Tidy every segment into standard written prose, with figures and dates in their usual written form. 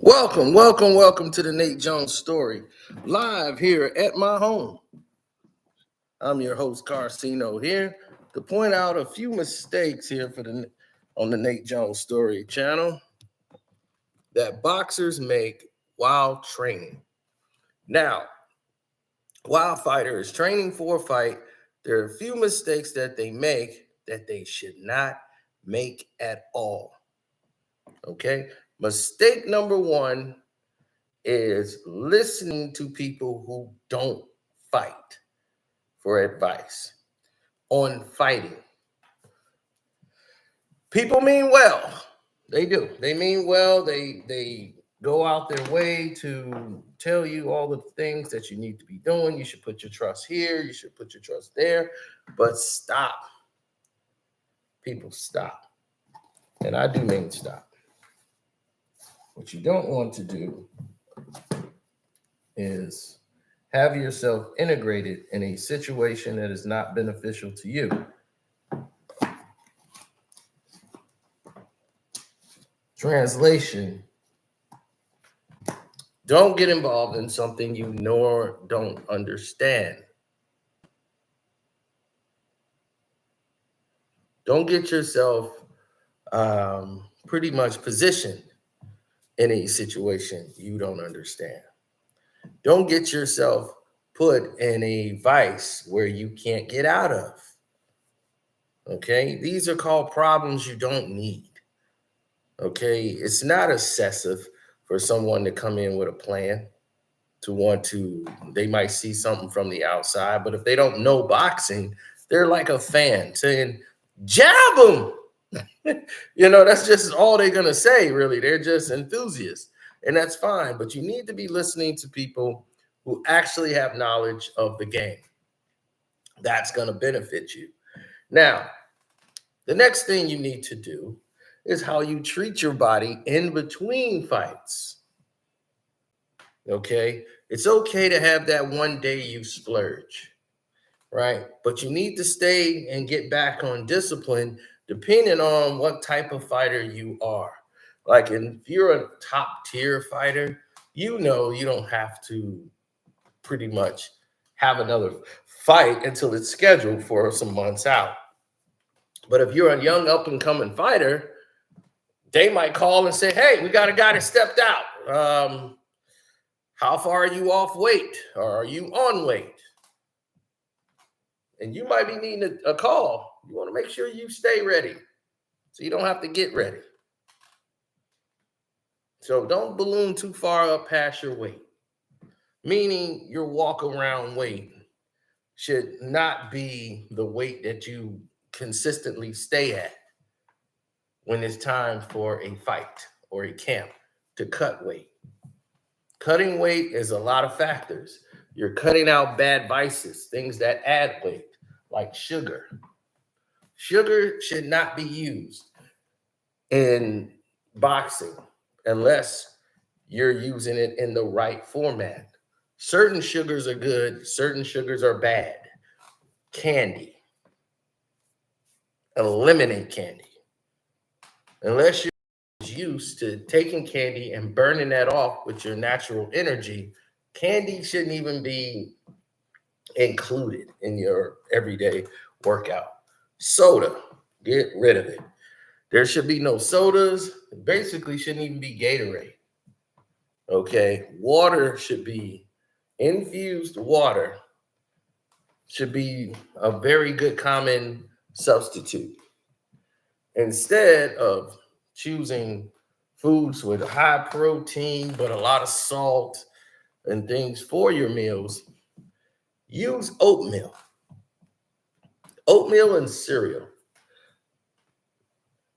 Welcome to the Nate Jones Story, live here at my home. I'm your host, Carcino, here to point out a few mistakes here on the Nate Jones Story channel that boxers make while training. Now, while a fighter is training for a fight, there are a few mistakes that they make that they should not make at all. Okay? Mistake number one is listening to people who don't fight for advice on fighting. People mean well. They do. They mean well. They go out their way to tell you all the things that you need to be doing. You should put your trust here. You should put your trust there. But stop. People, stop. And I do mean stop. What you don't want to do is have yourself integrated in a situation that is not beneficial to you. Translation: don't get involved in something you nor don't understand. Don't get yourself pretty much positioned in a situation you don't understand. Don't get yourself put in a vice where you can't get out of. Okay? These are called problems you don't need. Okay? It's not excessive for someone to come in with a plan, they might see something from the outside, but if they don't know boxing, they're like a fan saying, jab them. That's just all they're going to say, really. They're just enthusiasts. And that's fine, but you need to be listening to people who actually have knowledge of the game. That's going to benefit you. Now, the next thing you need to do is how you treat your body in between fights. Okay? It's okay to have that one day you splurge, right? But you need to stay and get back on discipline depending on what type of fighter you are. Like if you're a top tier fighter, you don't have to pretty much have another fight until it's scheduled for some months out. But if you're a young up and coming fighter, they might call and say, hey, we got a guy that stepped out. How far are you off weight? Or are you on weight? And you might be needing a call. You want to make sure you stay ready so you don't have to get ready. So don't balloon too far up past your weight, meaning your walk around weight should not be the weight that you consistently stay at when it's time for a fight or a camp to cut weight. Cutting weight is a lot of factors. You're cutting out bad vices, things that add weight, like sugar. Sugar should not be used in boxing unless you're using it in the right format. Certain sugars are good, certain sugars are bad. Candy. Eliminate candy. Unless you're used to taking candy and burning that off with your natural energy, candy shouldn't even be included in your everyday workout. Soda, get rid of it. There should be no sodas. It basically shouldn't even be Gatorade. Okay, water should be infused water. Should be a very good common substitute. Instead of choosing foods with high protein but a lot of salt and things for your meals, use oatmeal. Oatmeal and cereal.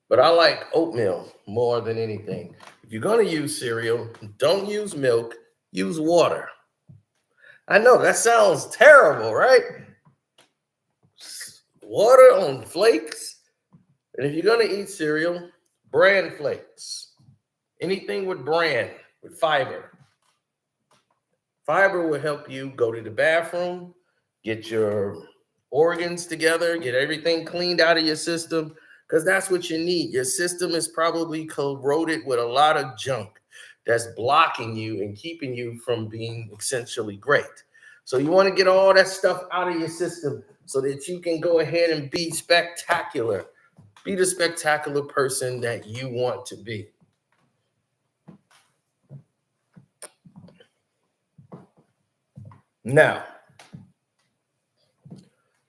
But I like oatmeal more than anything. If you're going to use cereal, don't use milk, use water. I know that sounds terrible, right? Water on flakes. And if you're going to eat cereal, bran flakes. Anything with bran, with fiber. Fiber will help you go to the bathroom, get your organs together, get everything cleaned out of your system, because that's what you need. Your system is probably corroded with a lot of junk that's blocking you and keeping you from being essentially great. So you want to get all that stuff out of your system so that you can go ahead and be spectacular. Be the spectacular person that you want to be. Now,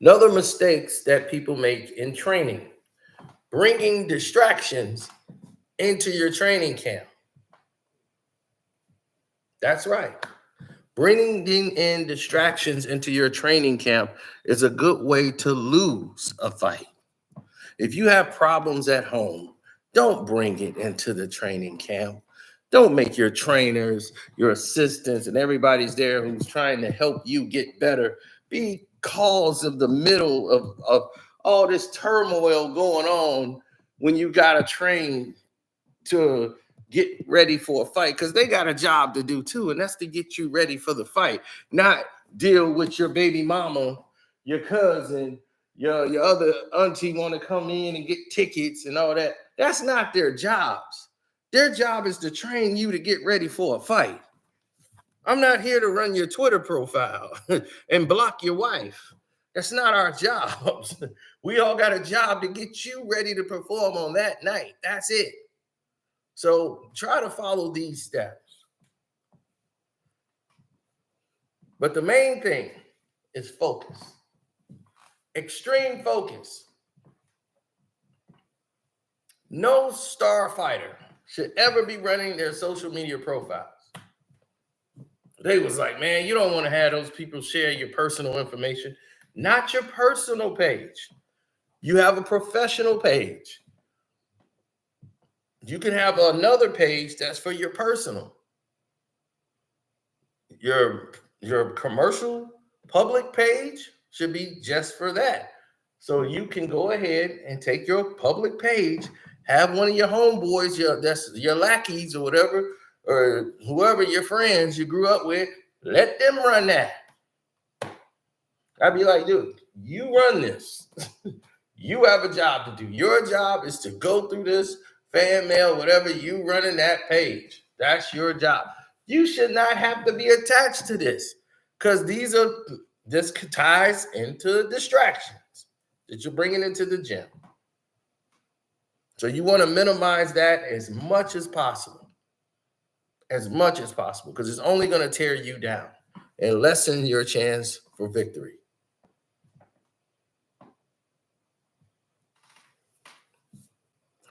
another mistakes that people make in training, bringing distractions into your training camp. That's right. Bringing in distractions into your training camp is a good way to lose a fight. If you have problems at home, don't bring it into the training camp. Don't make your trainers, your assistants, and everybody's there who's trying to help you get better be cause of the middle of all this turmoil going on when you got to train to get ready for a fight, because they got a job to do too, and that's to get you ready for the fight, not deal with your baby mama, your cousin, your other auntie want to come in and get tickets and all that. That's not their jobs. Their job is to train you to get ready for a fight. I'm not here to run your Twitter profile and block your wife. That's not our jobs. We all got a job to get you ready to perform on that night. That's it. So try to follow these steps. But the main thing is focus. Extreme focus. No star fighter should ever be running their social media profiles. They was like, man, you don't want to have those people share your personal information. Not your personal page. You have a professional page. You can have another page that's for your personal. Your commercial public page should be just for that. So you can go ahead and take your public page, have one of your homeboys, your lackeys or whatever, or whoever your friends you grew up with, let them run that. I'd be like, dude, you run this. You have a job to do. Your job is to go through this fan mail, whatever, you running that page. That's your job. You should not have to be attached to this, because this ties into distractions that you're bringing into the gym. So you want to minimize that as much as possible. As much as possible, because it's only going to tear you down and lessen your chance for victory.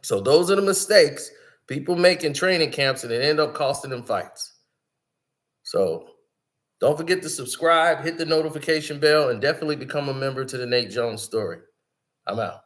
So those are the mistakes people make in training camps, and it end up costing them fights. So don't forget to subscribe, hit the notification bell, and definitely become a member to the Nate Jones Story. I'm out.